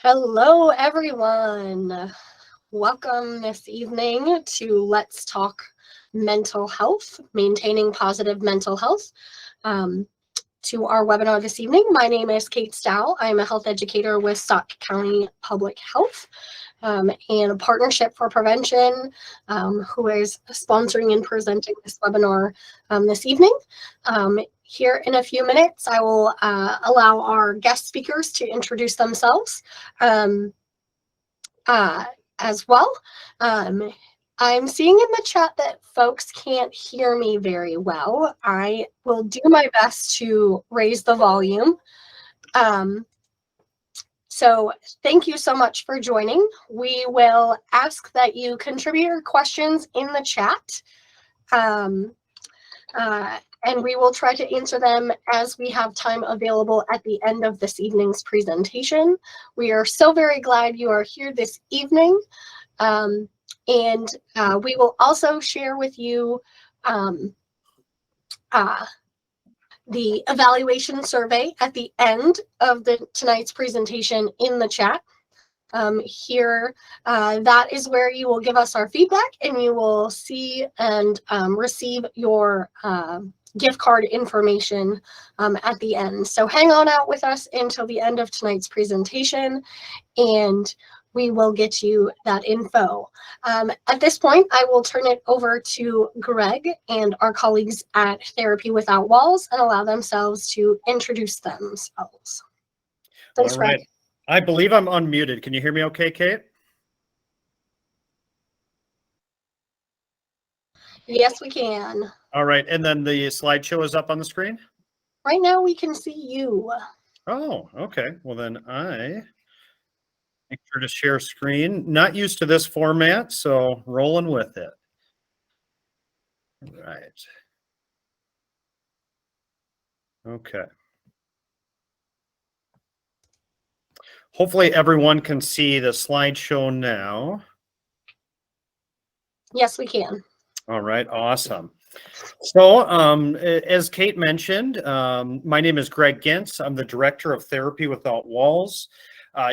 Hello, everyone. Welcome this evening to Let's Talk Mental Health, Maintaining Positive Mental Health. To our webinar this evening, my name is Kate Stow. I'm a health educator with Sauk County Public Health and a partnership for prevention who is sponsoring and presenting this webinar this evening. Here in a few minutes, I will allow our guest speakers to introduce themselves as well. I'm seeing in the chat that folks can't hear me very well. I will do my best to raise the volume. So thank you so much for joining. We will ask that you contribute your questions in the chat. And we will try to answer them as we have time available at the end of this evening's presentation. We are so very glad you are here this evening. And we will also share with you the evaluation survey at the end of tonight's presentation in the chat. That is where you will give us our feedback and you will see and receive your gift card information at the end. So hang on out with us until the end of tonight's presentation and we will get you that info. At this point, I will turn it over to Greg and our colleagues at Therapy Without Walls and allow themselves to introduce themselves. Thanks, All right. Greg. I believe I'm unmuted. Can you hear me okay, Kate? Yes, we can. All right. And then the slideshow is up on the screen? Right now we can see you. Oh, okay. Well, then I make sure to share screen. Not used to this format, so rolling with it. All right. Okay. Hopefully everyone can see the slideshow now. Yes, we can. All right, awesome. So as Kate mentioned, my name is Greg Gintz. I'm the Director of Therapy Without Walls.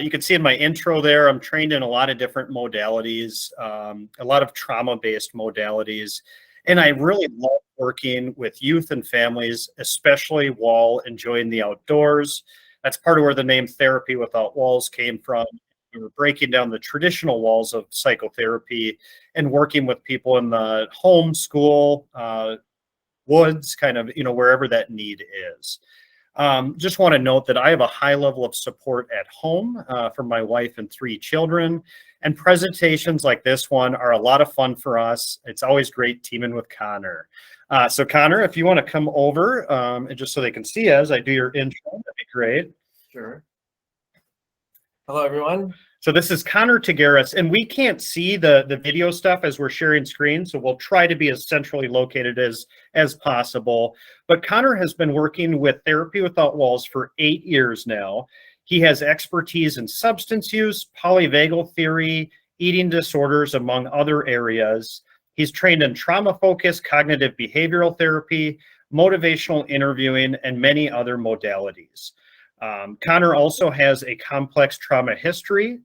You can see in my intro there, I'm trained in a lot of different modalities, a lot of trauma-based modalities. And I really love working with youth and families, especially while enjoying the outdoors. That's part of where the name Therapy Without Walls came from. We were breaking down the traditional walls of psychotherapy and working with people in the home, school, woods, kind of, wherever that need is. Just want to note that I have a high level of support at home from my wife and 3 children. And presentations like this one are a lot of fun for us. It's always great teaming with Connor. So Connor, if you want to come over and just so they can see as I do your intro, that'd be great. Sure. Hello, everyone. So this is Connor Tigueras, and we can't see the video stuff as we're sharing screen, so we'll try to be as centrally located as possible. But Connor has been working with Therapy Without Walls for 8 years now. He has expertise in substance use, polyvagal theory, eating disorders, among other areas. He's trained in trauma-focused cognitive behavioral therapy, motivational interviewing, and many other modalities. Connor also has a complex trauma history.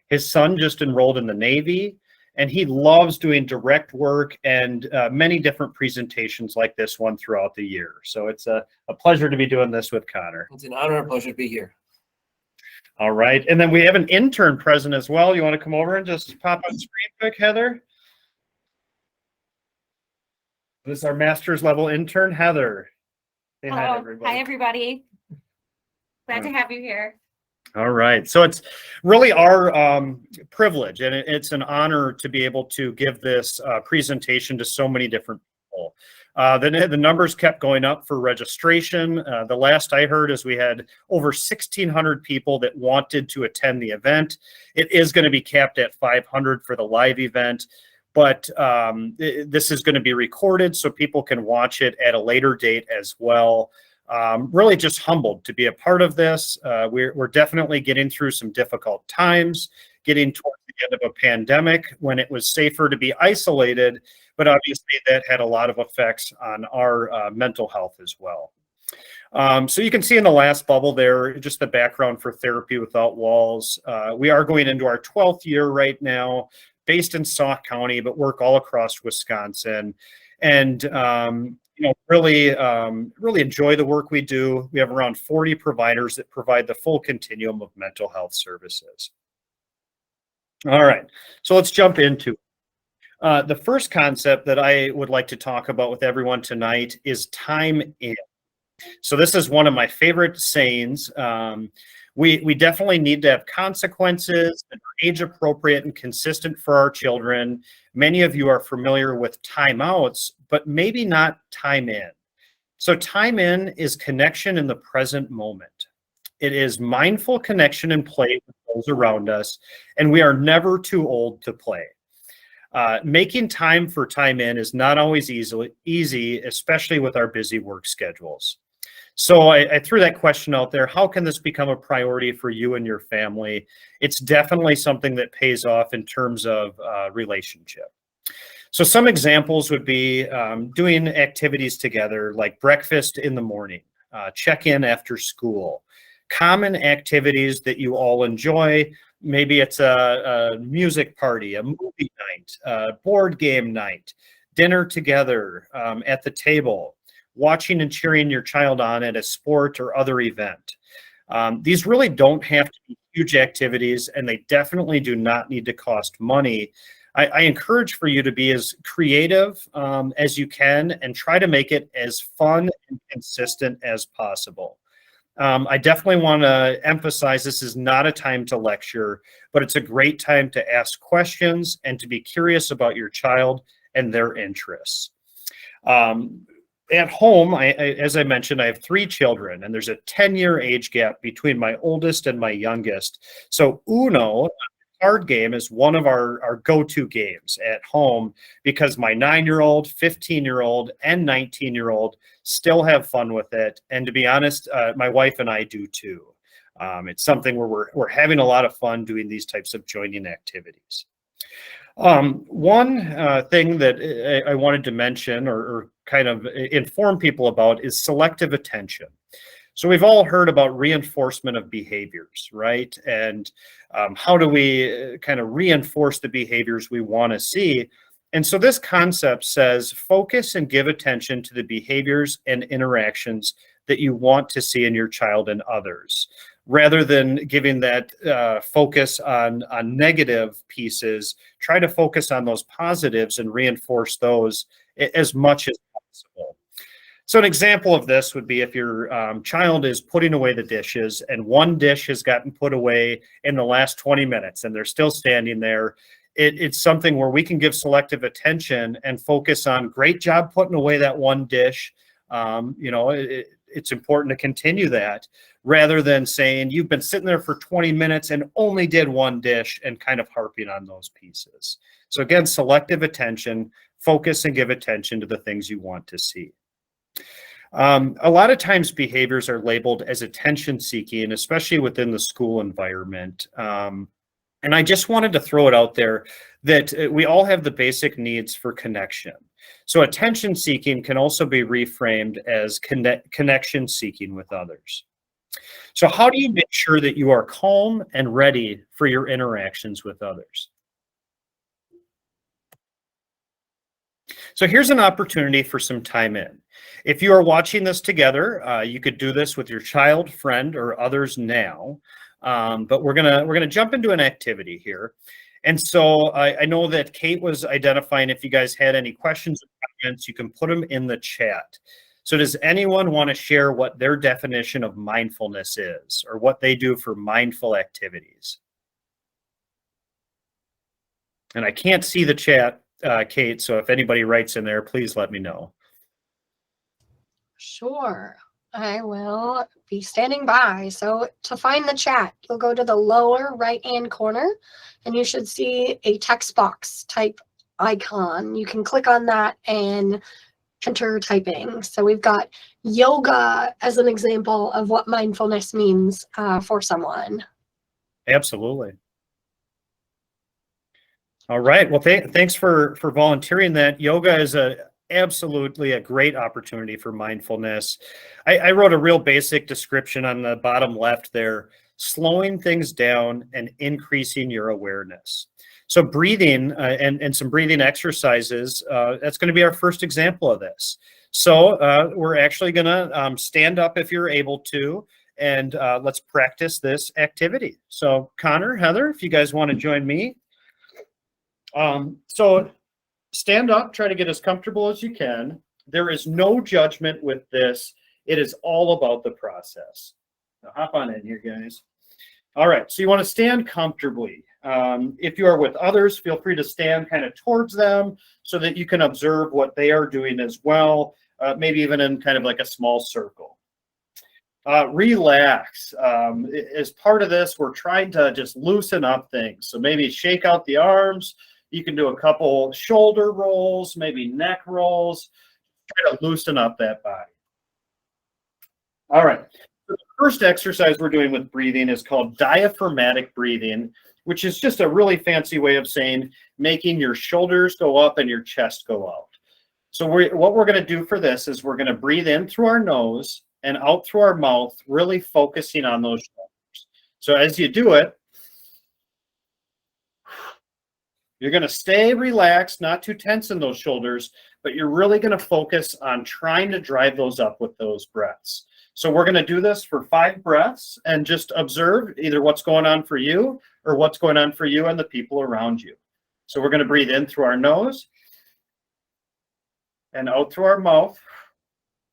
His son just enrolled in the Navy, and he loves doing direct work and many different presentations like this one throughout the year. So it's a pleasure to be doing this with Connor. It's an honor and pleasure to be here. All right. And then we have an intern present as well. You want to come over and just pop on screen quick, Heather? This is our master's level intern, Heather. Say hi to everybody. Hi, everybody. Glad to have you here. All right. So it's really our privilege, and it's an honor to be able to give this presentation to so many different people. The numbers kept going up for registration. The last I heard is we had over 1,600 people that wanted to attend the event. It is going to be capped at 500 for the live event, but this is going to be recorded so people can watch it at a later date as well. Really just humbled to be a part of this. We're definitely getting through some difficult times, getting towards the end of a pandemic when it was safer to be isolated, but obviously that had a lot of effects on our mental health as well. So you can see in the last bubble there, just the background for Therapy Without Walls. We are going into our 12th year right now, based in Sauk County, but work all across Wisconsin. And really enjoy the work we do. We have around 40 providers that provide the full continuum of mental health services. All right, so let's jump into the first concept that I would like to talk about with everyone tonight is time in. So this is one of my favorite sayings. We definitely need to have consequences that are age appropriate and consistent for our children. Many of you are familiar with timeouts, but maybe not time in. So time in is connection in the present moment. It is mindful connection and play with those around us, and we are never too old to play. Making time for time in is not always easy, especially with our busy work schedules. So I threw that question out there. How can this become a priority for you and your family? It's definitely something that pays off in terms of relationship. So some examples would be doing activities together, like breakfast in the morning, check-in after school, common activities that you all enjoy. Maybe it's a music party, a movie night, a board game night, dinner together at the table, watching and cheering your child on at a sport or other event. These really don't have to be huge activities, and they definitely do not need to cost money. I encourage for you to be as creative as you can and try to make it as fun and consistent as possible. I definitely want to emphasize this is not a time to lecture, but it's a great time to ask questions and to be curious about your child and their interests. At home, as I mentioned, I have 3 children, and there's a 10-year age gap between my oldest and my youngest. So Uno, card game, is one of our go-to games at home because my 9-year-old, 15-year-old, and 19-year-old still have fun with it. And to be honest, my wife and I do too. It's something where we're having a lot of fun doing these types of joining activities. One thing that I wanted to mention or kind of inform people about is selective attention. So we've all heard about reinforcement of behaviors, right? And how do we kind of reinforce the behaviors we want to see? And so this concept says focus and give attention to the behaviors and interactions that you want to see in your child and others, rather than giving that focus on negative pieces. Try to focus on those positives and reinforce those as much as possible. So an example of this would be if your child is putting away the dishes and one dish has gotten put away in the last 20 minutes and they're still standing there. It's something where we can give selective attention and focus on great job putting away that one dish. It's important to continue that rather than saying you've been sitting there for 20 minutes and only did one dish and kind of harping on those pieces. So again, selective attention, focus and give attention to the things you want to see. A lot of times behaviors are labeled as attention seeking, especially within the school environment. And I just wanted to throw it out there that we all have the basic needs for connection. So attention seeking can also be reframed as connection seeking with others. So how do you make sure that you are calm and ready for your interactions with others? So here's an opportunity for some time in. If you are watching this together, you could do this with your child, friend, or others now. But we're gonna jump into an activity here. And so I know that Kate was identifying if you guys had any questions or comments, you can put them in the chat. So does anyone want to share what their definition of mindfulness is or what they do for mindful activities? And I can't see the chat, Kate, so if anybody writes in there, please let me know. Sure, I will be standing by. So to find the chat, you'll go to the lower right-hand corner and you should see a text box type icon. You can click on that and enter typing. So we've got yoga as an example of what mindfulness means for someone. Absolutely. All right. Well, thanks for volunteering that. Yoga is absolutely a great opportunity for mindfulness. I wrote a real basic description on the bottom left there, slowing things down and increasing your awareness. So breathing and some breathing exercises, that's going to be our first example of this. So we're actually going to stand up if you're able to, and let's practice this activity. So Connor, Heather, if you guys want to join me. So stand up, try to get as comfortable as you can. There is no judgment with this. It is all about the process. Now hop on in here, guys. All right, so you want to stand comfortably. If you are with others, feel free to stand kind of towards them so that you can observe what they are doing as well, maybe even in kind of like a small circle. Relax. As part of this, we're trying to just loosen up things. So maybe shake out the arms. You can do a couple shoulder rolls, maybe neck rolls. Try to loosen up that body. All right. So the first exercise we're doing with breathing is called diaphragmatic breathing, which is just a really fancy way of saying making your shoulders go up and your chest go out. So what we're going to do for this is we're going to breathe in through our nose and out through our mouth, really focusing on those shoulders. So as you do it, you're going to stay relaxed, not too tense in those shoulders, but you're really going to focus on trying to drive those up with those breaths. So we're going to do this for 5 breaths and just observe either what's going on for you or what's going on for you and the people around you. So we're going to breathe in through our nose and out through our mouth,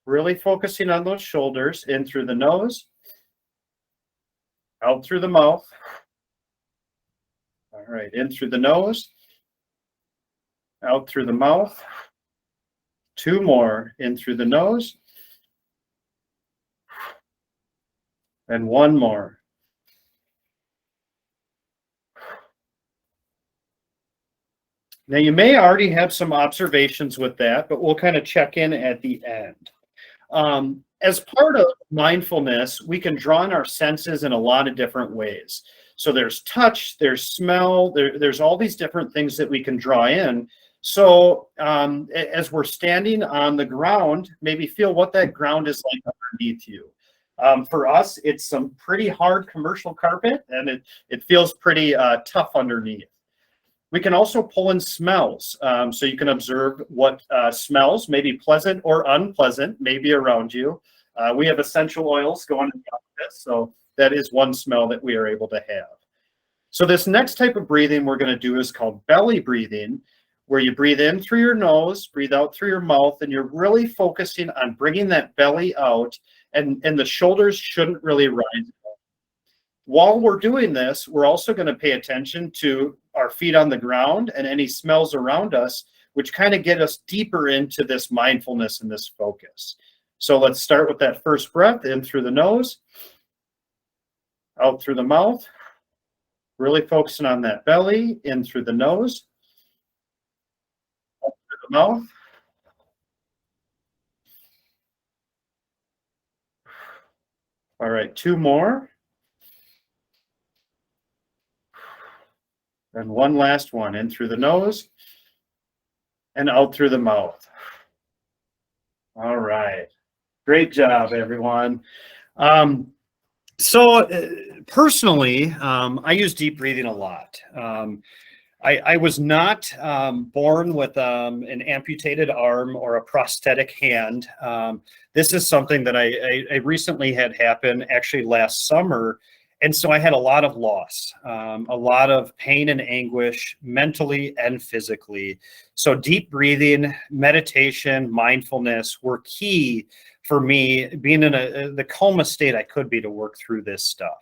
really focusing on those shoulders, in through the nose, out through the mouth. All right, in through the nose, out through the mouth. 2 more, in through the nose. And 1 more. Now you may already have some observations with that, but we'll kind of check in at the end. As part of mindfulness, we can draw on our senses in a lot of different ways. So there's touch, there's smell, there's all these different things that we can draw in. So as we're standing on the ground, maybe feel what that ground is like underneath you. For us, it's some pretty hard commercial carpet, and it feels pretty tough underneath. We can also pull in smells. So you can observe what smells, maybe pleasant or unpleasant, maybe around you. We have essential oils going in the office, so that is one smell that we are able to have. So this next type of breathing we're going to do is called belly breathing, where you breathe in through your nose, breathe out through your mouth, and you're really focusing on bringing that belly out, and the shoulders shouldn't really rise. While we're doing this, we're also going to pay attention to our feet on the ground and any smells around us, which kind of get us deeper into this mindfulness and this focus. So let's start with that first breath, in through the nose, out through the mouth, really focusing on that belly, in through the nose, out through the mouth. All right, 2 more. And 1 last one, in through the nose and out through the mouth. All right. Great job, everyone. Personally, I use deep breathing a lot. I was not born with an amputated arm or a prosthetic hand. This is something that I recently had happen actually last summer. And so I had a lot of loss, a lot of pain and anguish, mentally and physically. So deep breathing, meditation, mindfulness were key for me, being in the calmest state I could be to work through this stuff.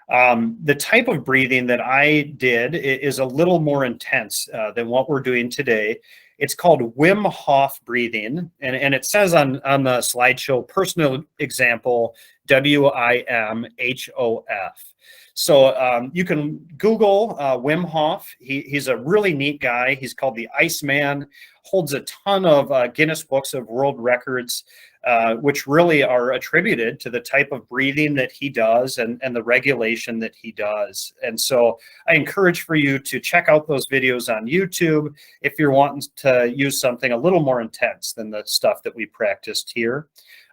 The type of breathing that I did is a little more intense than what we're doing today. It's called Wim Hof breathing, and it says on the slideshow, personal example, WIMHOF. So you can Google Wim Hof. He's a really neat guy. He's called the Iceman, holds a ton of Guinness Books of World Records, which really are attributed to the type of breathing that he does and the regulation that he does. And so I encourage for you to check out those videos on YouTube if you're wanting to use something a little more intense than the stuff that we practiced here.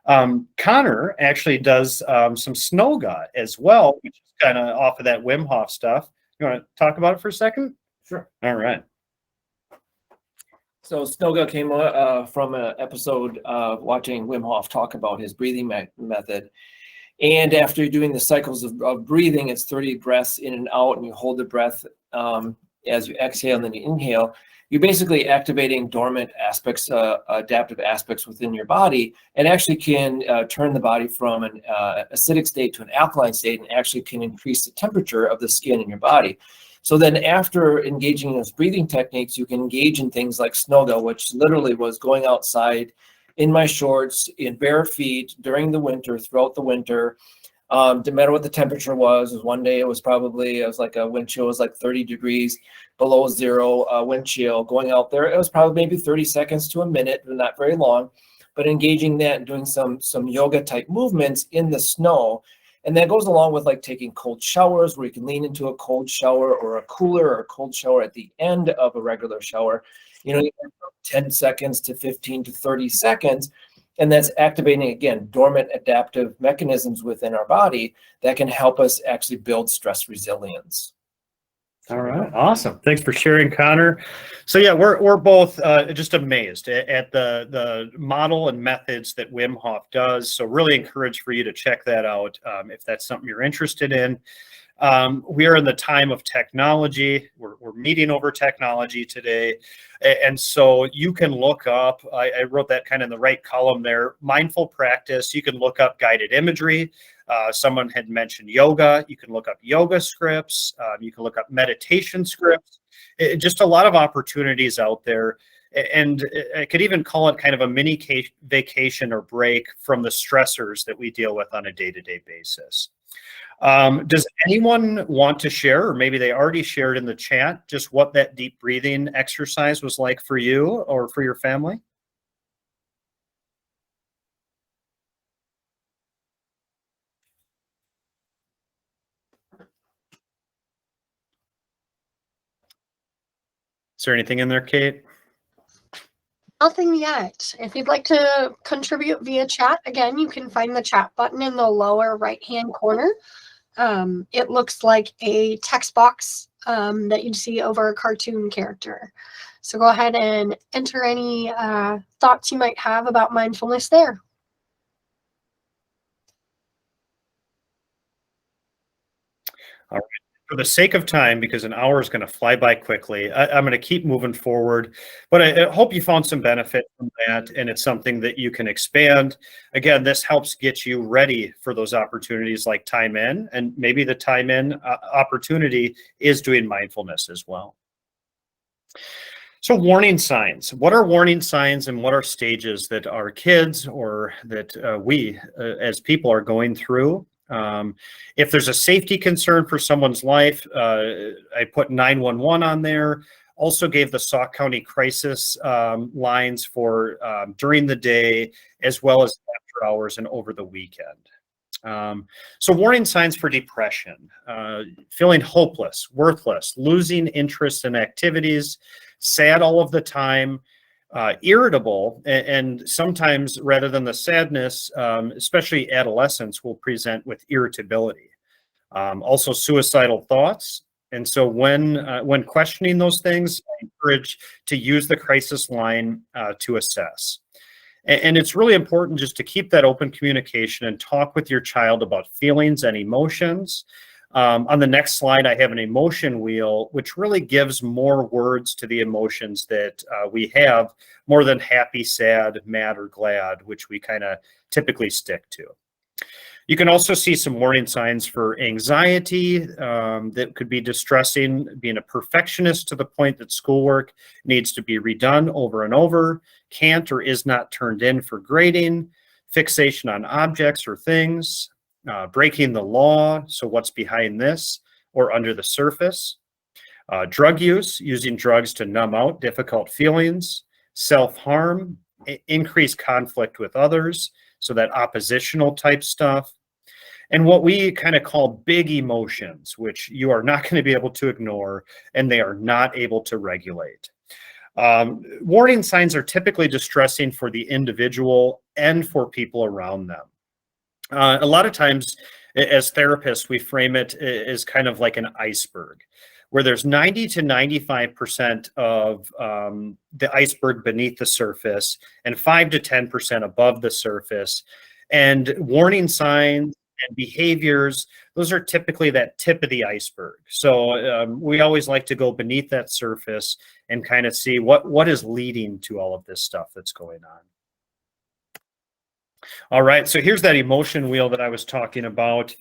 Connor actually does some snoga as well, which is kind of off of that Wim Hof stuff. You want to talk about it for a second? Sure. All right. So Snoga came from an episode watching Wim Hof talk about his breathing method. And after doing the cycles of breathing, it's 30 breaths in and out, and you hold the breath as you exhale and then you inhale. You're basically activating dormant aspects, adaptive aspects within your body, and actually can turn the body from an acidic state to an alkaline state, and actually can increase the temperature of the skin in your body. So then after engaging in those breathing techniques, you can engage in things like snoga, which literally was going outside in my shorts, in bare feet during the winter, throughout the winter. Didn't matter what the temperature was. One day it was like a wind chill was like 30 degrees below zero wind chill. Going out there, it was probably maybe 30 seconds to a minute, but not very long. But engaging that and doing some yoga type movements in the snow. And that goes along with like taking cold showers, where you can lean into a cold shower or a cooler or a cold shower at the end of a regular shower. You know, 10 seconds to 15 to 30 seconds. And that's activating, again, dormant adaptive mechanisms within our body that can help us actually build stress resilience. All right, awesome. Thanks for sharing, Connor. So yeah, we're both just amazed at the model and methods that Wim Hof does. So really encourage for you to check that out if that's something you're interested in. We are in the time of technology. We're meeting over technology today. And so you can look up, I wrote that kind of in the right column there, mindful practice. You can look up guided imagery. Someone had mentioned yoga. You can look up yoga scripts. You can look up meditation scripts. Just a lot of opportunities out there. And I could even call it kind of a mini vacation or break from the stressors that we deal with on a day-to-day basis. Does anyone want to share, or maybe they already shared in the chat, just what that deep breathing exercise was like for you or for your family? Is there anything in there, Kate? Nothing yet. If you'd like to contribute via chat, again, you can find the chat button in the lower right-hand corner. It looks like a text box that you'd see over a cartoon character. So go ahead and enter any thoughts you might have about mindfulness there. All right. For the sake of time, because an hour is going to fly by quickly, I'm going to keep moving forward. But I hope you found some benefit from that, and it's something that you can expand. Again, this helps get you ready for those opportunities like time in, and maybe the time in opportunity is doing mindfulness as well. So warning signs. What are warning signs, and what are stages that our kids or that we as people are going through? If there's a safety concern for someone's life, I put 911 on there. Also gave the Sauk County crisis lines for during the day, as well as after hours and over the weekend. So warning signs for depression, feeling hopeless, worthless, losing interest in activities, sad all of the time, irritable, and sometimes rather than the sadness, especially adolescents will present with irritability. Also suicidal thoughts. And so when questioning those things, I encourage to use the crisis line to assess. And it's really important just to keep that open communication and talk with your child about feelings and emotions. On the next slide, I have an emotion wheel, which really gives more words to the emotions that we have, more than happy, sad, mad, or glad, which we kind of typically stick to. You can also see some warning signs for anxiety that could be distressing, being a perfectionist to the point that schoolwork needs to be redone over and over, can't or is not turned in for grading, fixation on objects or things, breaking the law, so what's behind this or under the surface, drug use, using drugs to numb out difficult feelings, self-harm, increased conflict with others, so that oppositional type stuff, and what we kind of call big emotions, which you are not going to be able to ignore and they are not able to regulate. Warning signs are typically distressing for the individual and for people around them. A lot of times as therapists, we frame it as kind of like an iceberg, where there's 90 to 95% of the iceberg beneath the surface and 5 to 10% above the surface. And warning signs and behaviors, those are typically that tip of the iceberg. So we always like to go beneath that surface and kind of see what is leading to all of this stuff that's going on. All right, so here's that emotion wheel that I was talking about.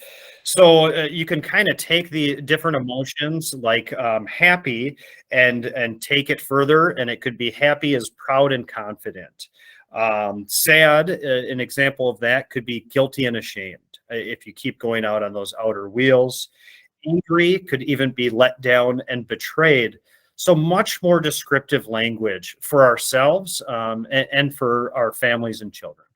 So you can kind of take the different emotions like happy and take it further, and it could be happy as proud and confident. Sad, an example of that could be guilty and ashamed, if you keep going out on those outer wheels. Angry could even be let down and betrayed. So much more descriptive language for ourselves and for our families and children.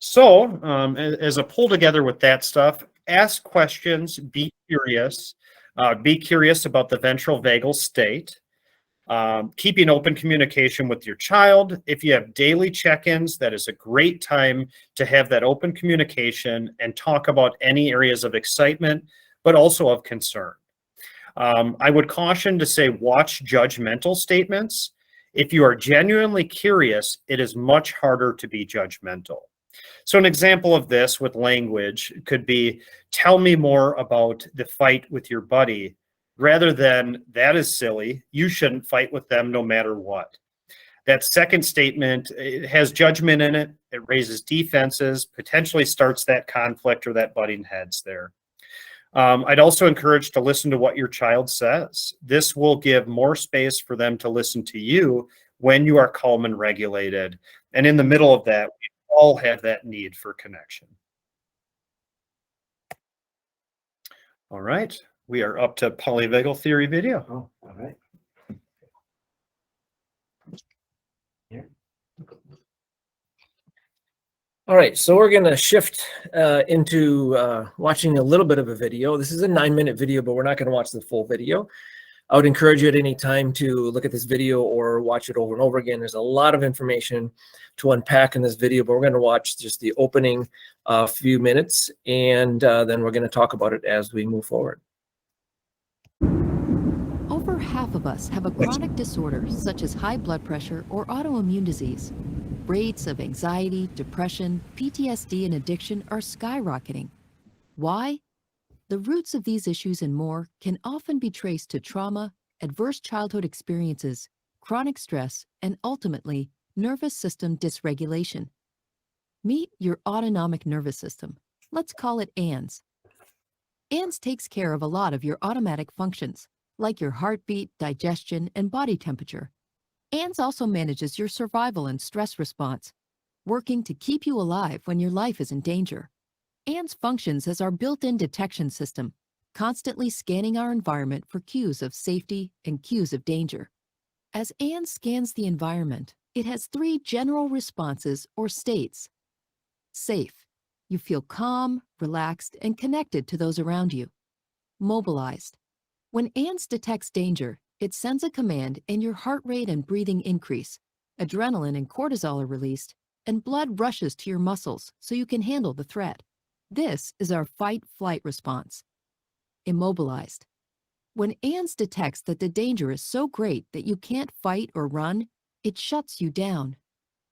So as a pull together with that stuff, ask questions, be curious about the ventral vagal state, keeping open communication with your child. If you have daily check-ins, that is a great time to have that open communication and talk about any areas of excitement, but also of concern. I would caution to say, watch judgmental statements. If you are genuinely curious, it is much harder to be judgmental. So an example of this with language could be, tell me more about the fight with your buddy, rather than, that is silly, you shouldn't fight with them no matter what. That second statement, it has judgment in it, it raises defenses, potentially starts that conflict or that butting heads there. I'd also encourage to listen to what your child says. This will give more space for them to listen to you when you are calm and regulated. And in the middle of that, we all have that need for connection. All right, we are up to polyvagal theory video. Oh, all right. Here. All right, so we're going to shift into watching a little bit of a video. This is a 9-minute video, but we're not going to watch the full video. I would encourage you at any time to look at this video or watch it over and over again. There's a lot of information to unpack in this video, but we're going to watch just the opening few minutes, and then we're going to talk about it as we move forward. Over half of us have a chronic disorder such as high blood pressure or autoimmune disease. Rates of anxiety, depression, PTSD, and addiction are skyrocketing. Why? The roots of these issues and more can often be traced to trauma, adverse childhood experiences, chronic stress, and ultimately, nervous system dysregulation. Meet your autonomic nervous system. Let's call it ANS. ANS takes care of a lot of your automatic functions, like your heartbeat, digestion, and body temperature. ANS also manages your survival and stress response, working to keep you alive when your life is in danger. ANS functions as our built-in detection system, constantly scanning our environment for cues of safety and cues of danger. As ANS scans the environment, it has 3 general responses or states. Safe. You feel calm, relaxed, and connected to those around you. Mobilized. When ANS detects danger, it sends a command and your heart rate and breathing increase, adrenaline and cortisol are released, and blood rushes to your muscles so you can handle the threat. This is our fight-flight response. Immobilized. When ANS detects that the danger is so great that you can't fight or run, it shuts you down.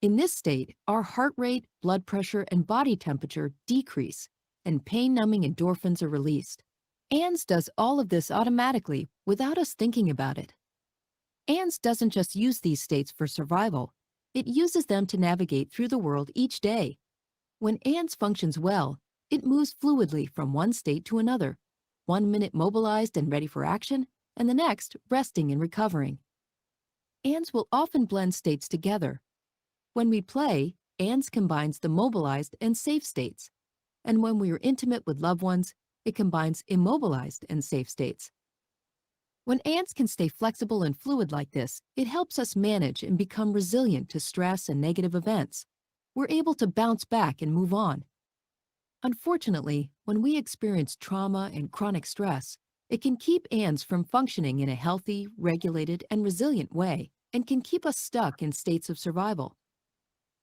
In this state, our heart rate, blood pressure, and body temperature decrease, and pain-numbing endorphins are released. ANS does all of this automatically without us thinking about it. ANS doesn't just use these states for survival. It uses them to navigate through the world each day. When ANS functions well, it moves fluidly from one state to another, 1 minute mobilized and ready for action, and the next resting and recovering. ANS will often blend states together. When we play, ANDS combines the mobilized and safe states. And when we are intimate with loved ones, it combines immobilized and safe states. When ANDS can stay flexible and fluid like this, it helps us manage and become resilient to stress and negative events. We're able to bounce back and move on. Unfortunately, when we experience trauma and chronic stress, it can keep ANDS from functioning in a healthy, regulated, and resilient way, and can keep us stuck in states of survival.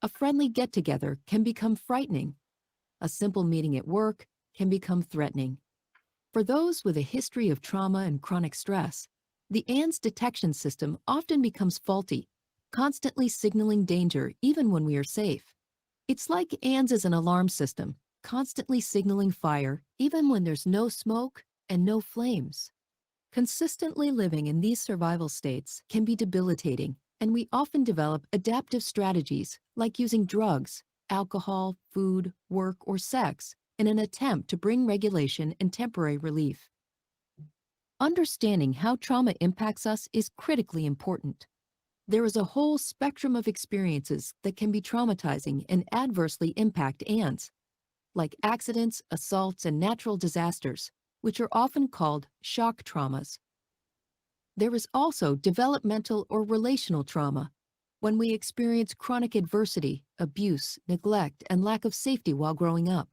A friendly get-together can become frightening. A simple meeting at work can become threatening. For those with a history of trauma and chronic stress, the ANDS detection system often becomes faulty, constantly signaling danger even when we are safe. It's like ANDS is an alarm system, constantly signaling fire even when there's no smoke and no flames. Consistently living in these survival states can be debilitating, and we often develop adaptive strategies like using drugs, alcohol, food, work, or sex in an attempt to bring regulation and temporary relief. Understanding how trauma impacts us is critically important. There is a whole spectrum of experiences that can be traumatizing and adversely impact ANDS, like accidents, assaults, and natural disasters, which are often called shock traumas. There is also developmental or relational trauma, when we experience chronic adversity, abuse, neglect, and lack of safety while growing up.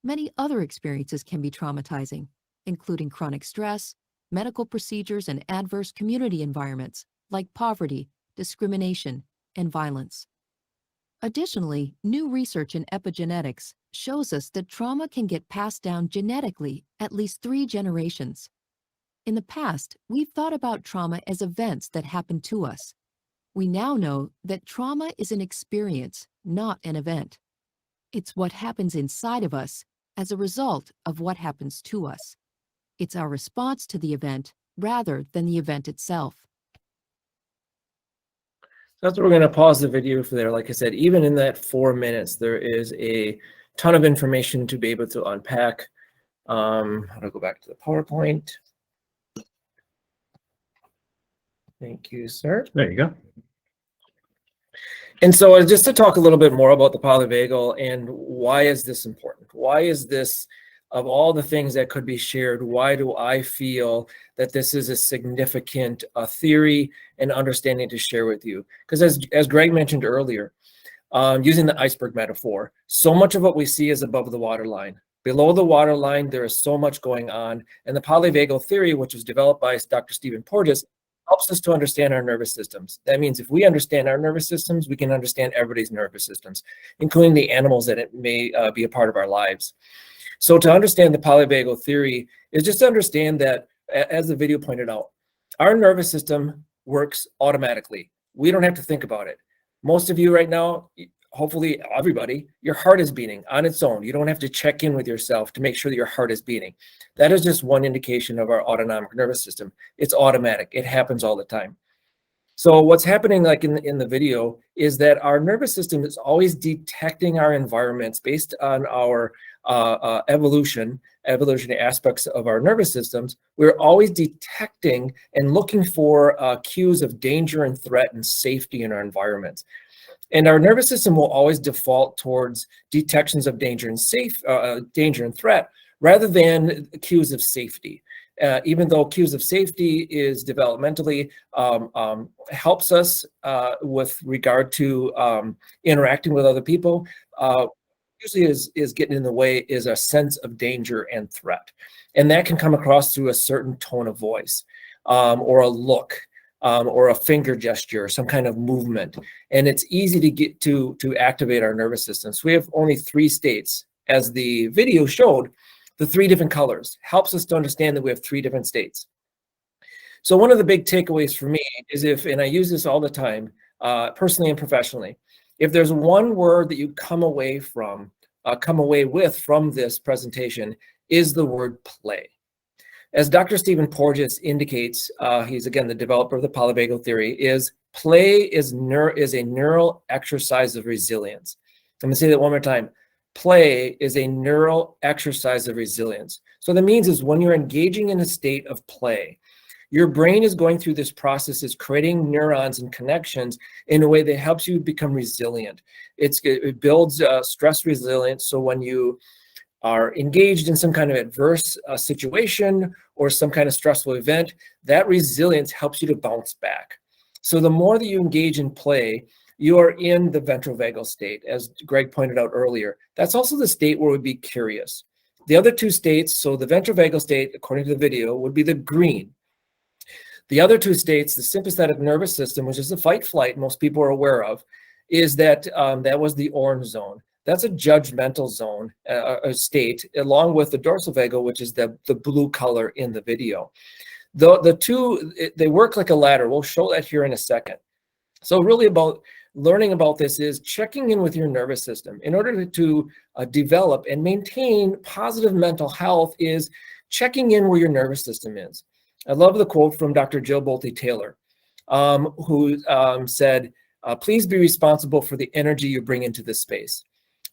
Many other experiences can be traumatizing, including chronic stress, medical procedures, and adverse community environments like poverty, discrimination, and violence. Additionally, new research in epigenetics shows us that trauma can get passed down genetically at least 3 generations. In the past, we've thought about trauma as events that happen to us. We now know that trauma is an experience, not an event. It's what happens inside of us as a result of what happens to us. It's our response to the event rather than the event itself. That's what we're going to pause the video for there. Like I said, even in that 4 minutes, there is a ton of information to be able to unpack. How to go back to the PowerPoint. Thank you, sir. There you go. And so just to talk a little bit more about the polyvagal and why is this important? Why is this, of all the things that could be shared, why do I feel that this is a significant theory and understanding to share with you? Because as Greg mentioned earlier, using the iceberg metaphor, so much of what we see is above the waterline. Below the waterline, there is so much going on. And the polyvagal theory, which was developed by Dr. Stephen Porges, helps us to understand our nervous systems. That means if we understand our nervous systems, we can understand everybody's nervous systems, including the animals that it may be a part of our lives. So to understand the polyvagal theory is just to understand that, as the video pointed out, our nervous system works automatically. We don't have to think about it. Most of you right now, hopefully everybody, your heart is beating on its own. You don't have to check in with yourself to make sure that your heart is beating. That is just one indication of our autonomic nervous system. It's automatic. It happens all the time. So what's happening, like in the video, is that our nervous system is always detecting our environments based on our evolutionary aspects of our nervous systems. We're always detecting and looking for cues of danger and threat and safety in our environments. And our nervous system will always default towards detections of danger and danger and threat, rather than cues of safety. Even though cues of safety is developmentally helps us with regard to interacting with other people, usually is getting in the way is a sense of danger and threat. And that can come across through a certain tone of voice or a look. Or a finger gesture, or some kind of movement. And it's easy to get to activate our nervous system. So we have only 3 states. As the video showed, the 3 different colors helps us to understand that we have 3 different states. So one of the big takeaways for me is and I use this all the time, personally and professionally, if there's one word that you come away with from this presentation, is the word play. As Dr. Stephen Porges indicates, he's again the developer of the polyvagal theory, is play is a neural exercise of resilience. I'm going to say that one more time. Play is a neural exercise of resilience. So that means is when you're engaging in a state of play, Your brain is going through this process, is creating neurons and connections in a way that helps you become resilient. It builds stress resilience. So when you are engaged in some kind of adverse situation or some kind of stressful event, that resilience helps you to bounce back. So the more that you engage in play, you are in the ventrovagal state, as Greg pointed out earlier. That's also the state where we'd be curious. The other two states, so the ventrovagal state, according to the video, would be the green. The other two states, the sympathetic nervous system, which is the fight flight most people are aware of, is that that was the orange zone. That's a judgmental zone, a state, along with the dorsal vagal, which is the blue color in the video. The two, they work like a ladder. We'll show that here in a second. So really about learning about this is checking in with your nervous system. In order to develop and maintain positive mental health is checking in where your nervous system is. I love the quote from Dr. Jill Bolte Taylor, who said, please be responsible for the energy you bring into this space.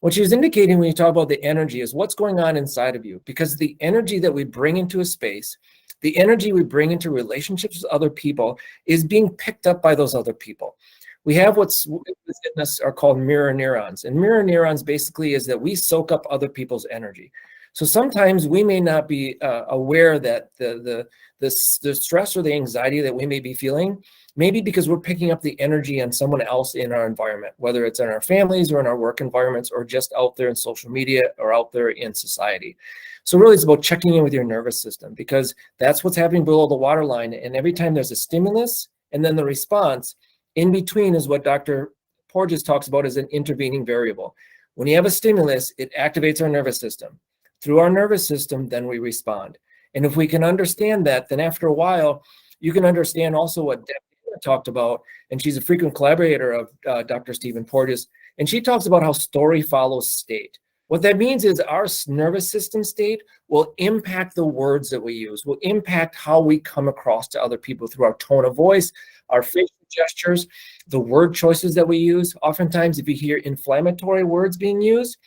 What she's indicating when you talk about the energy is what's going on inside of you, because the energy that we bring into a space, the energy we bring into relationships with other people is being picked up by those other people. We have what's within us are called mirror neurons. And mirror neurons basically is that we soak up other people's energy. So sometimes we may not be aware that the stress or the anxiety that we may be feeling, maybe because we're picking up the energy on someone else in our environment, whether it's in our families or in our work environments or just out there in social media or out there in society. So really it's about checking in with your nervous system, because that's what's happening below the waterline. And every time there's a stimulus and then the response, in between is what Dr. Porges talks about as an intervening variable. When you have a stimulus, it activates our nervous system. Through our nervous system, then we respond. And if we can understand that, then after a while, you can understand also what Deb talked about, and she's a frequent collaborator of Dr. Stephen Porges, and she talks about how story follows state. What that means is our nervous system state will impact the words that we use, will impact how we come across to other people through our tone of voice, our facial gestures, the word choices that we use. Oftentimes, if you hear inflammatory words being used,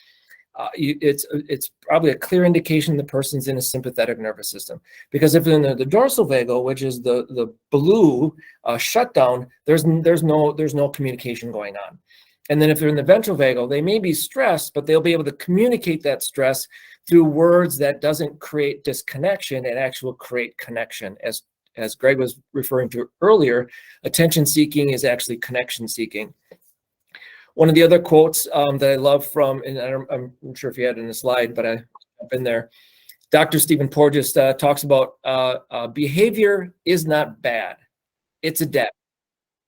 it's probably a clear indication the person's in a sympathetic nervous system. Because if in the dorsal vagal, which is the blue shutdown, there's no communication going on. And then if they're in the ventral vagal, they may be stressed, but they'll be able to communicate that stress through words that doesn't create disconnection and actually create connection. As Greg was referring to earlier, attention seeking is actually connection seeking. One of the other quotes that I love from, and I'm not sure if you had it in the slide, but I jump in there. Dr. Stephen Porges talks about behavior is not bad, it's adaptive.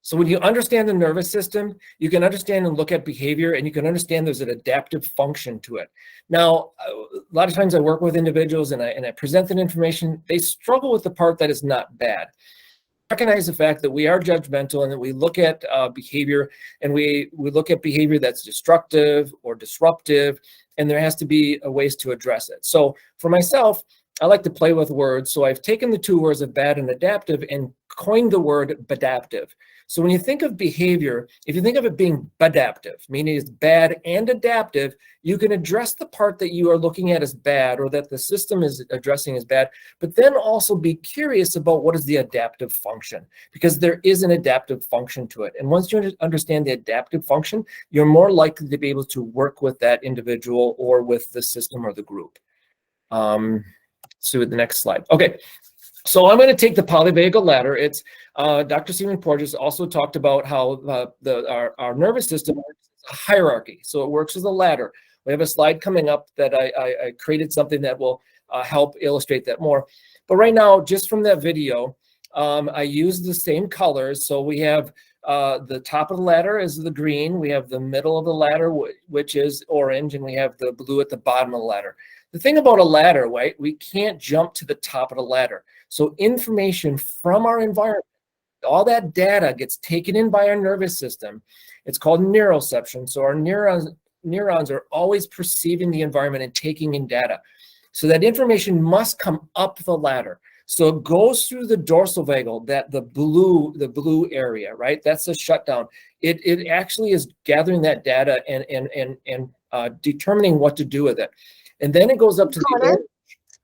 So when you understand the nervous system, you can understand and look at behavior, and you can understand there's an adaptive function to it. Now, a lot of times I work with individuals and I present that information, they struggle with the part that is not bad. Recognize the fact that we are judgmental and that we look at behavior, and we look at behavior that's destructive or disruptive, and there has to be ways to address it. So for myself, I like to play with words. So I've taken the two words of bad and adaptive and coined the word badaptive. So when you think of behavior, if you think of it being badaptive, meaning it's bad and adaptive, you can address the part that you are looking at as bad or that the system is addressing as bad, but then also be curious about what is the adaptive function, because there is an adaptive function to it. And once you understand the adaptive function, you're more likely to be able to work with that individual or with the system or the group. So the next slide. Okay. So I'm going to take the polyvagal ladder. It's Dr. Stephen Porges also talked about how our nervous system works as a hierarchy. So it works as a ladder. We have a slide coming up that I created something that will help illustrate that more. But right now, just from that video, I use the same colors. So we have the top of the ladder is the green. We have the middle of the ladder, which is orange, and we have the blue at the bottom of the ladder. The thing about a ladder, right, we can't jump to the top of the ladder. So information from our environment, all that data gets taken in by our nervous system. It's called neuroception. So our neurons are always perceiving the environment and taking in data. So that information must come up the ladder. So it goes through the dorsal vagal, the blue area, right? That's a shutdown. It actually is gathering that data and determining what to do with it. And then it goes up to the orange.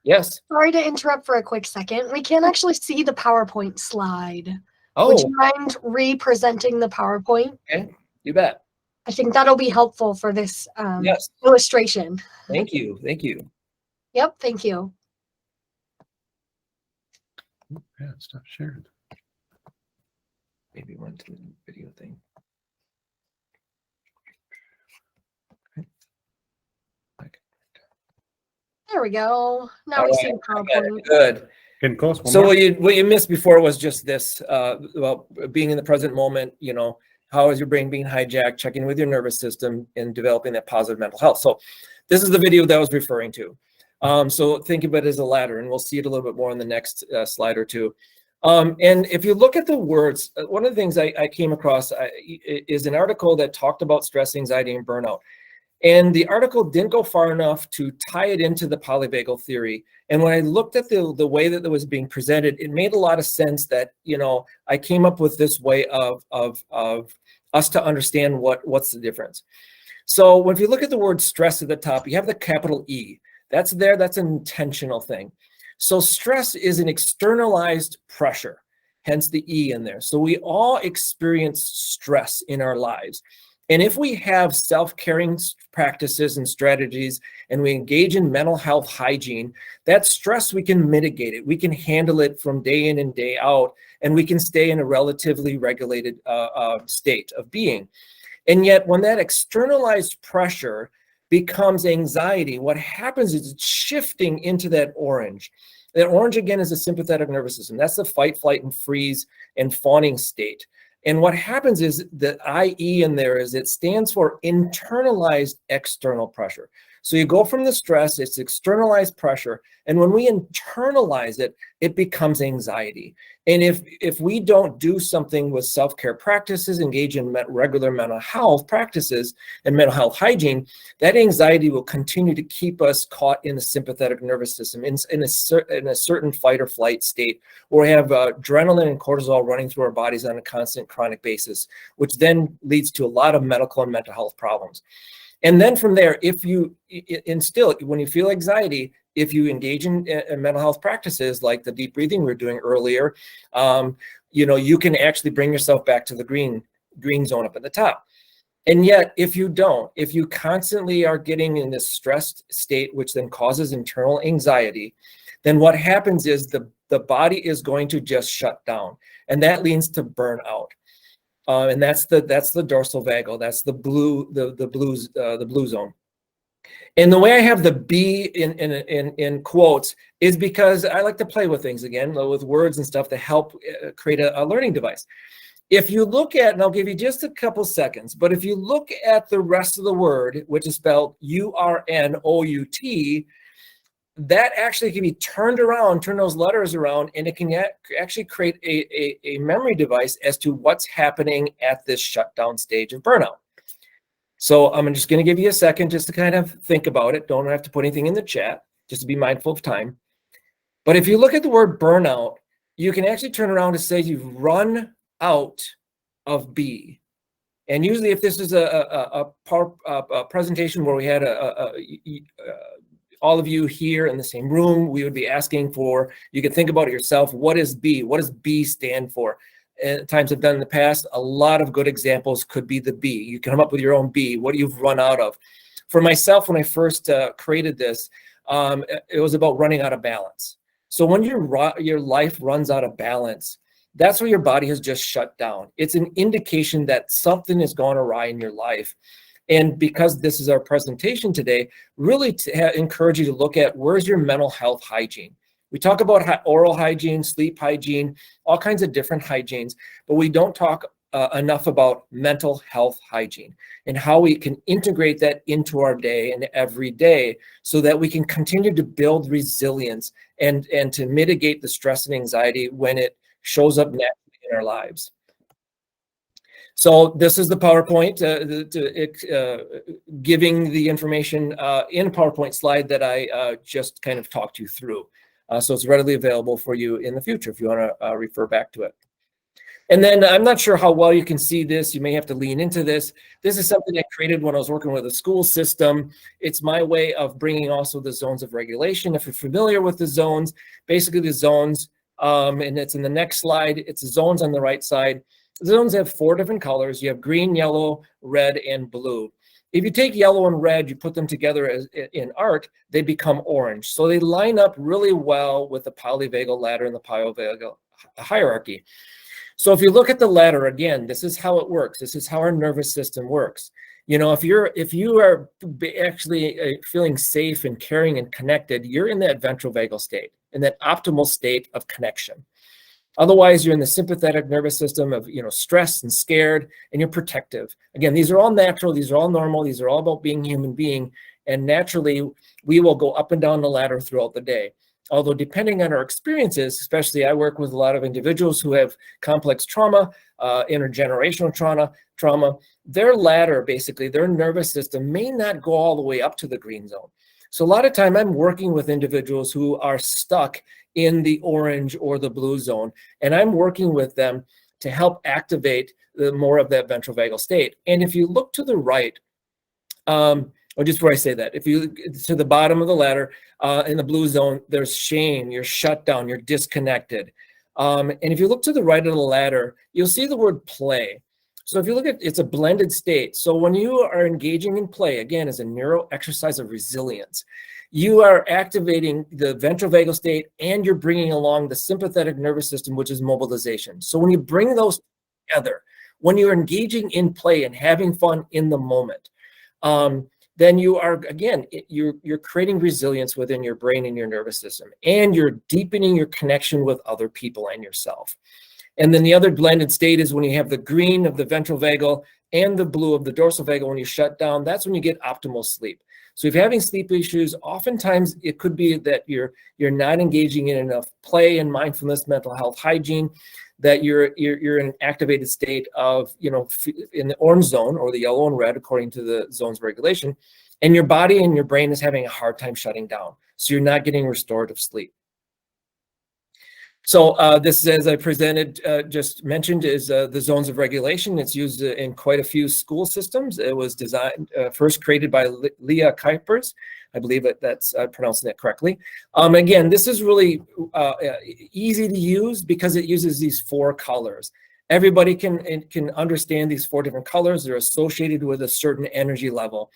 Yes. Sorry to interrupt for a quick second. We can't actually see the PowerPoint slide. Oh, Would you mind re-presenting the PowerPoint? okay. You bet. I think that'll be helpful for this Yes. illustration. Thank you. Thank you. Yep, thank you. Yeah, stop sharing. Maybe run to the video thing. There we go. Now All we see right, the I got it. PowerPoint. Good. Getting close. One So more. what you missed before was just this about being in the present moment. You know, how is your brain being hijacked? Checking with your nervous system and developing that positive mental health. So this is the video that I was referring to. So think of it as a ladder, and we'll see it a little bit more in the next slide or two. And if you look at the words, one of the things I came across is an article that talked about stress, anxiety, and burnout. And the article didn't go far enough to tie it into the polyvagal theory. And when I looked at the way that it was being presented, it made a lot of sense that, you know, I came up with this way of us to understand what's the difference. So if you look at the word stress at the top, you have the capital E. That's there, that's an intentional thing. So stress is an externalized pressure, hence the E in there. So we all experience stress in our lives. And if we have self-caring practices and strategies, and we engage in mental health hygiene, that stress, we can mitigate it. We can handle it from day in and day out, and we can stay in a relatively regulated state of being. And yet when that externalized pressure becomes anxiety, what happens is it's shifting into that orange. That orange, again, is the sympathetic nervous system. That's the fight, flight, and freeze and fawning state. And what happens is the IE in there is it stands for internalized external pressure. So you go from the stress, it's externalized pressure. And when we internalize it, it becomes anxiety. And if we don't do something with self-care practices, engage in regular mental health practices and mental health hygiene, that anxiety will continue to keep us caught in the sympathetic nervous system in a certain fight or flight state, or we have adrenaline and cortisol running through our bodies on a constant chronic basis, which then leads to a lot of medical and mental health problems. And then from there, if you instill, when you feel anxiety, if you engage in mental health practices like the deep breathing we were doing earlier, you know, you can actually bring yourself back to the green zone up at the top. And yet, if you don't, if you constantly are getting in this stressed state, which then causes internal anxiety, then what happens is the body is going to just shut down, and that leads to burnout. And that's the dorsal vagal. That's the blue zone. And the way I have the B in quotes is because I like to play with things again, with words and stuff to help create a learning device. If you look at, and I'll give you just a couple seconds, but if you look at the rest of the word, which is spelled URNOUT, that actually can be turned around, turn those letters around, and it can actually create a memory device as to what's happening at this shutdown stage of burnout. So I'm just going to give you a second just to kind of think about it. Don't have to put anything in the chat, just to be mindful of time. But if you look at the word burnout, you can actually turn around to say you've run out of B. And usually if this is a presentation where we had all of you here in the same room, we would be asking for, you can think about it yourself, what is B? What does B stand for? At times I've done in the past, a lot of good examples could be the B. You can come up with your own B, what you've run out of. For myself, when I first created this, it was about running out of balance. So when your life runs out of balance, that's where your body has just shut down. It's an indication that something has gone awry in your life. And because this is our presentation today, really to encourage you to look at where's your mental health hygiene. We talk about oral hygiene, sleep hygiene, all kinds of different hygienes, but we don't talk enough about mental health hygiene and how we can integrate that into our day and every day so that we can continue to build resilience and to mitigate the stress and anxiety when it shows up naturally in our lives. So this is the PowerPoint, giving the information in a PowerPoint slide that I just kind of talked you through. So it's readily available for you in the future if you want to refer back to it. And then I'm not sure how well you can see this. You may have to lean into this. This is something I created when I was working with a school system. It's my way of bringing also the zones of regulation. If you're familiar with the zones, basically the zones, and it's in the next slide, it's the zones on the right side. The zones have 4 different colors. You have green, yellow, red, and blue. If you take yellow and red, you put them together as in arc, they become orange. So they line up really well with the polyvagal ladder and the polyvagal hierarchy. So if you look at the ladder, again, this is how it works. This is how our nervous system works. You know, if you are actually feeling safe and caring and connected, you're in that ventral vagal state, in that optimal state of connection. Otherwise, you're in the sympathetic nervous system of, you know, stressed and scared, and you're protective. Again, these are all natural. These are all normal. These are all about being a human being. And naturally, we will go up and down the ladder throughout the day. Although depending on our experiences, especially I work with a lot of individuals who have complex trauma, intergenerational trauma, their ladder, basically their nervous system may not go all the way up to the green zone. So a lot of time I'm working with individuals who are stuck in the orange or the blue zone, and I'm working with them to help activate more of that ventral vagal state. And if you look to the right, or just before I say that, if you to the bottom of the ladder in the blue zone, there's shame, you're shut down, you're disconnected. And if you look to the right of the ladder, you'll see the word play. So if you look at, it's a blended state. So when you are engaging in play, again, as a neuro exercise of resilience, you are activating the ventral vagal state and you're bringing along the sympathetic nervous system, which is mobilization. So when you bring those together, when you're engaging in play and having fun in the moment, then you are, again, you're creating resilience within your brain and your nervous system, and you're deepening your connection with other people and yourself. And then the other blended state is when you have the green of the ventral vagal and the blue of the dorsal vagal. When you shut down, that's when you get optimal sleep. So if you're having sleep issues, oftentimes it could be that you're not engaging in enough play and mindfulness, mental health hygiene, that you're in an activated state of, you know, in the orange zone or the yellow and red, according to the zones regulation, and your body and your brain is having a hard time shutting down. So you're not getting restorative sleep. So this, as I presented, just mentioned, is the zones of regulation. It's used in quite a few school systems. It was designed, first created by Leah Kuipers. I believe that's pronouncing that correctly. Again, this is really easy to use because it uses these 4 colors. Everybody can understand these 4 different colors. They're associated with a certain energy level.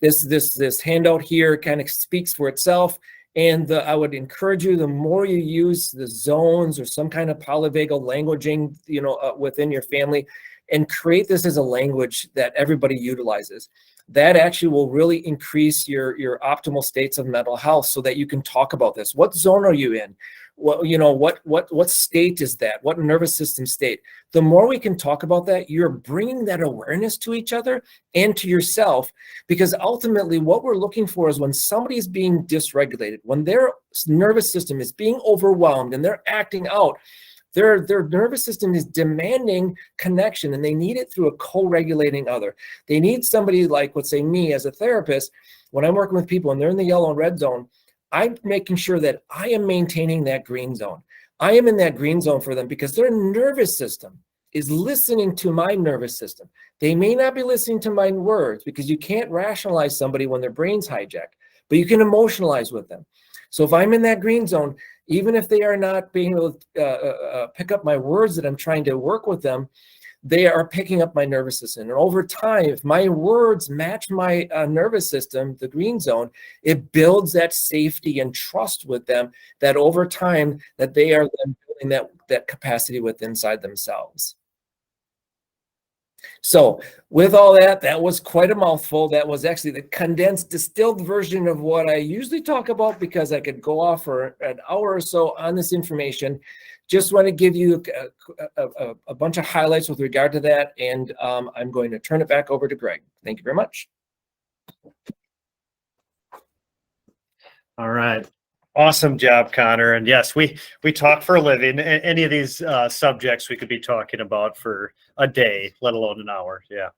This handout here kind of speaks for itself. And I would encourage you, the more you use the zones or some kind of polyvagal languaging, you know, within your family, and create this as a language that everybody utilizes, that actually will really increase your optimal states of mental health, so that you can talk about this. What zone are you in? What, you know, what state is that? What nervous system state? The more we can talk about that, you're bringing that awareness to each other and to yourself, because ultimately what we're looking for is when somebody is being dysregulated, when their nervous system is being overwhelmed and they're acting out, their nervous system is demanding connection, and they need it through a co-regulating other. They need somebody like, let's say me as a therapist, when I'm working with people and they're in the yellow and red zone, I'm making sure that I am maintaining that green zone. I am in that green zone for them because their nervous system is listening to my nervous system. They may not be listening to my words, because you can't rationalize somebody when their brain's hijacked, but you can emotionalize with them. So if I'm in that green zone, even if they are not being able to pick up my words that I'm trying to work with them, they are picking up my nervous system. And over time, if my words match my nervous system, the green zone, it builds that safety and trust with them, that over time that they are then building that capacity within inside themselves. So with all that, that was quite a mouthful. That was actually the condensed, distilled version of what I usually talk about, because I could go off for an hour or so on this information. Just want to give you a bunch of highlights with regard to that, and I'm going to turn it back over to Greg. Thank you very much. All right. Awesome job, Connor. And yes, we talk for a living. Any of these subjects we could be talking about for a day, let alone an hour. Yeah.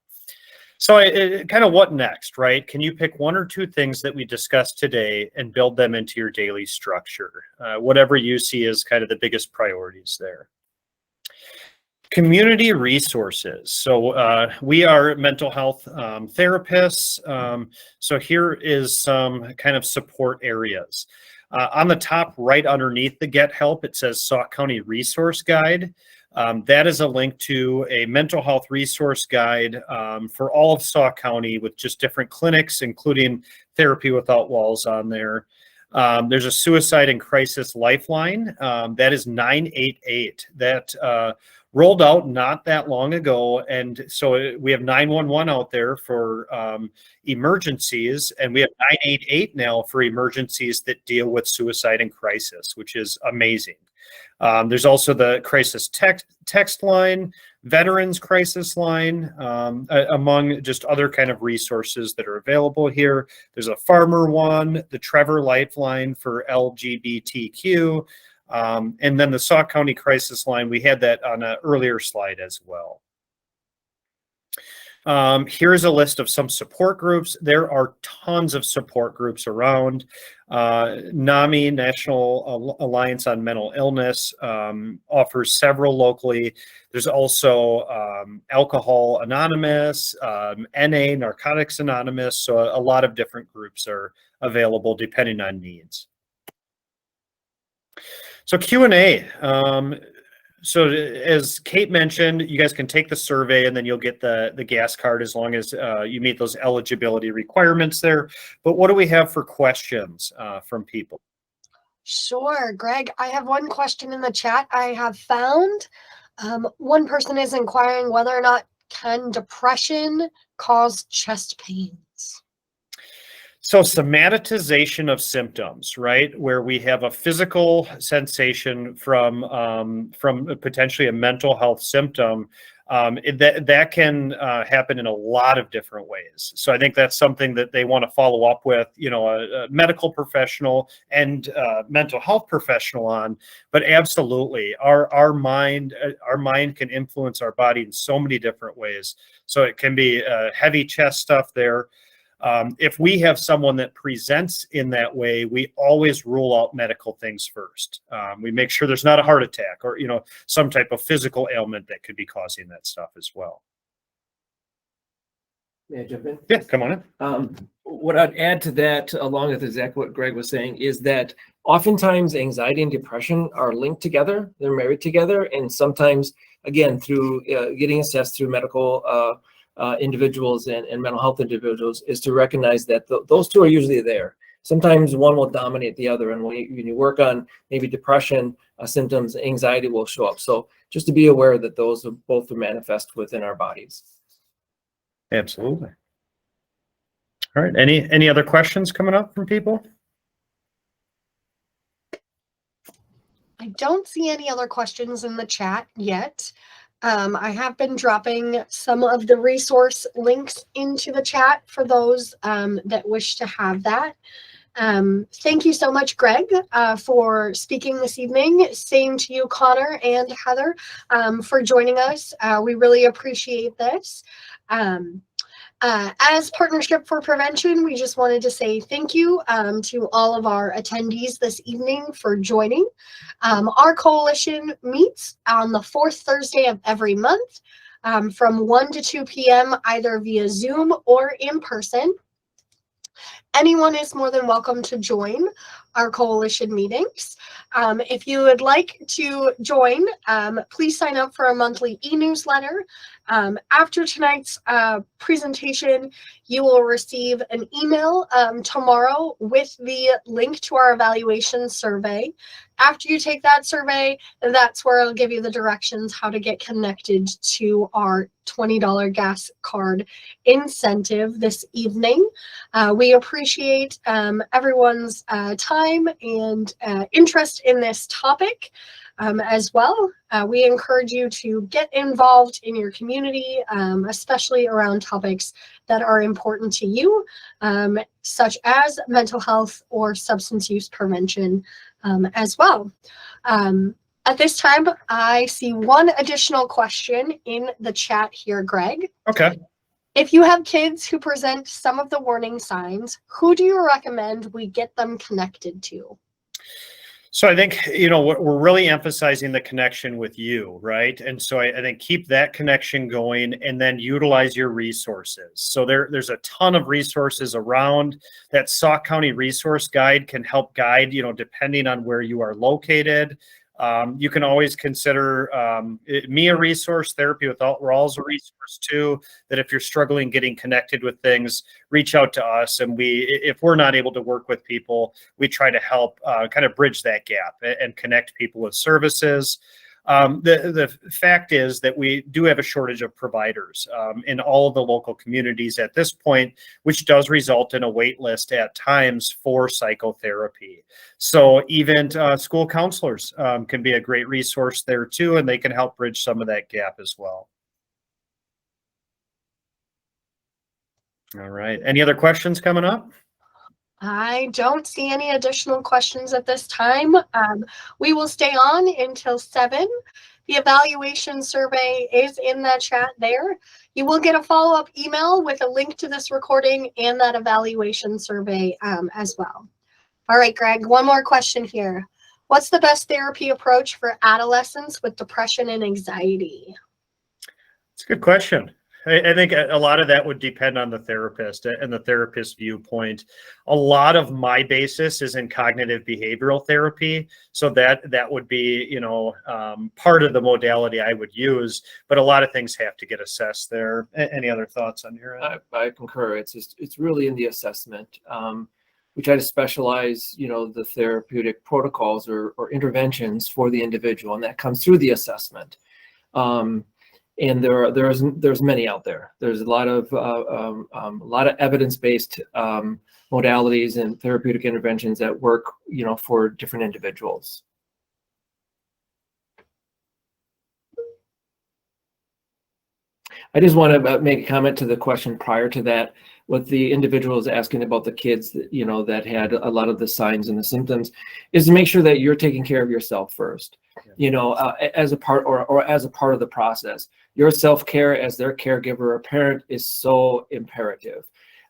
So kind of what next, right? Can you pick 1 or 2 things that we discussed today and build them into your daily structure? Whatever you see as kind of the biggest priorities there. Community resources. So we are mental health therapists. So here is some kind of support areas. On the top right underneath the Get Help, it says Sauk County Resource Guide. That is a link to a mental health resource guide for all of Sauk County with just different clinics, including Therapy Without Walls on there. There's a suicide and crisis lifeline. That is 988. That rolled out not that long ago. And so we have 911 out there for emergencies, and we have 988 now for emergencies that deal with suicide and crisis, which is amazing. There's also the crisis text line, veterans crisis line, among just other kind of resources that are available here. There's a farmer one, the Trevor Lifeline for LGBTQ, and then the Sauk County crisis line. We had that on an earlier slide as well. Here's a list of some support groups. There are tons of support groups around. NAMI, National Alliance on Mental Illness, offers several locally. There's also Alcohol Anonymous, NA, Narcotics Anonymous. So a lot of different groups are available depending on needs. So Q&A. So as Kate mentioned, you guys can take the survey and then you'll get the gas card as long as you meet those eligibility requirements there. But what do we have for questions from people? Sure, Greg, I have one question in the chat I have found. One person is inquiring whether or not can depression cause chest pains? So somatization of symptoms, right, where we have a physical sensation from potentially a mental health symptom, that can happen in a lot of different ways. So I think that's something that they want to follow up with, you know, a medical professional and mental health professional on. But absolutely, our mind can influence our body in so many different ways. So it can be heavy chest stuff there. If we have someone that presents in that way, we always rule out medical things first. We make sure there's not a heart attack or, you know, some type of physical ailment that could be causing that stuff as well. May I jump in? Yeah, come on in. What I'd add to that, along with exactly what Greg was saying, is that oftentimes anxiety and depression are linked together. They're married together. And sometimes, again, through getting assessed through medical individuals and mental health individuals, is to recognize that those two are usually there. Sometimes one will dominate the other, and when you work on maybe depression symptoms, anxiety will show up. So just to be aware that those are both manifest within our bodies. Absolutely. All right. Any other questions coming up from people? I don't see any other questions in the chat yet. I have been dropping some of the resource links into the chat for those that wish to have that. Thank you so much, Greg, for speaking this evening. Same to you, Connor and Heather, for joining us. We really appreciate this. As Partnership for Prevention, we just wanted to say thank you to all of our attendees this evening for joining. Our coalition meets on the fourth Thursday of every month from 1 to 2 p.m. either via Zoom or in person. Anyone is more than welcome to join our coalition meetings. If you would like to join, please sign up for a monthly e-newsletter. After tonight's presentation, you will receive an email tomorrow with the link to our evaluation survey. After you take that survey, that's where I'll give you the directions how to get connected to our $20 gas card incentive this evening. We appreciate everyone's time and interest in this topic as well. We encourage you to get involved in your community, especially around topics that are important to you, such as mental health or substance use prevention as well. At this time, I see one additional question in the chat here, Greg. Okay. If you have kids who present some of the warning signs, who do you recommend we get them connected to? So I think, we're really emphasizing the connection with you, right? And so I think keep that connection going and then utilize your resources. So there's a ton of resources around. That Sauk County resource guide can help guide, depending on where you are located. You can always consider me a resource, Therapy Without Walls a resource too, that if you're struggling getting connected with things, reach out to us. And if we're not able to work with people, we try to help kind of bridge that gap and connect people with services. The fact is that we do have a shortage of providers in all of the local communities at this point, which does result in a wait list at times for psychotherapy. So even school counselors can be a great resource there too, and they can help bridge some of that gap as well. All right. Any other questions coming up? I don't see any additional questions at this time. We will stay on until 7. The evaluation survey is in that chat there. You will get a follow-up email with a link to this recording and that evaluation survey as well. All right, Greg, one more question here. What's the best therapy approach for adolescents with depression and anxiety? It's a good question. I think a lot of that would depend on the therapist and the therapist's viewpoint. A lot of my basis is in cognitive behavioral therapy. So that would be, part of the modality I would use, but a lot of things have to get assessed there. Any other thoughts on your end? I concur. It's really in the assessment. We try to specialize, the therapeutic protocols or interventions for the individual, and that comes through the assessment. And there's many out there. There's a lot of evidence-based modalities and therapeutic interventions that work, for different individuals. I just want to make a comment to the question prior to that. What the individual is asking about the kids that, that had a lot of the signs and the symptoms is to make sure that you're taking care of yourself first, as a part or as a part of the process. Your self-care as their caregiver or parent is so imperative.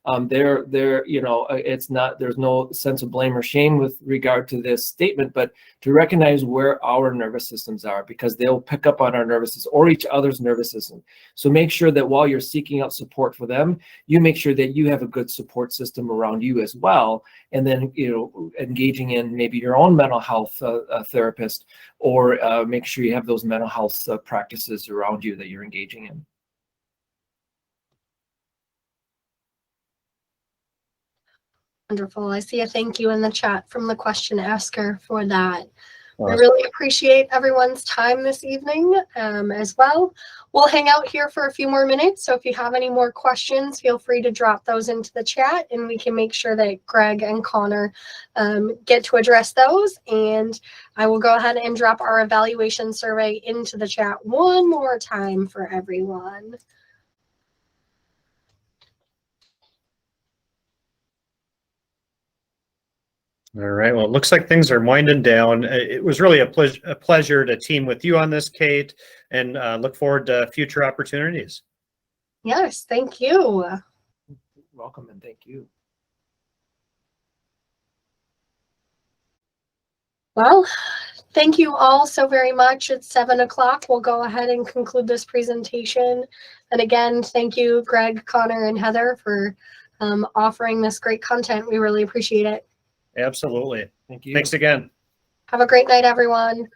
It's not, there's no sense of blame or shame with regard to this statement, but to recognize where our nervous systems are, because they'll pick up on our nervous system or each other's nervous system. So make sure that while you're seeking out support for them, you make sure that you have a good support system around you as well. And then, engaging in maybe your own mental health therapist, or make sure you have those mental health practices around you that you're engaging in. Wonderful. I see a thank you in the chat from the question asker for that. Awesome. I really appreciate everyone's time this evening as well. We'll hang out here for a few more minutes. So if you have any more questions, feel free to drop those into the chat and we can make sure that Greg and Connor get to address those. And I will go ahead and drop our evaluation survey into the chat one more time for everyone. All right. Well, it looks like things are winding down. It was really a pleasure to team with you on this, Kate, and look forward to future opportunities. Yes, thank you. Welcome and thank you. Well, thank you all so very much. It's 7 o'clock. We'll go ahead and conclude this presentation. And again, thank you, Greg, Connor, and Heather for offering this great content. We really appreciate it. Absolutely. Thank you. Thanks again. Have a great night, everyone.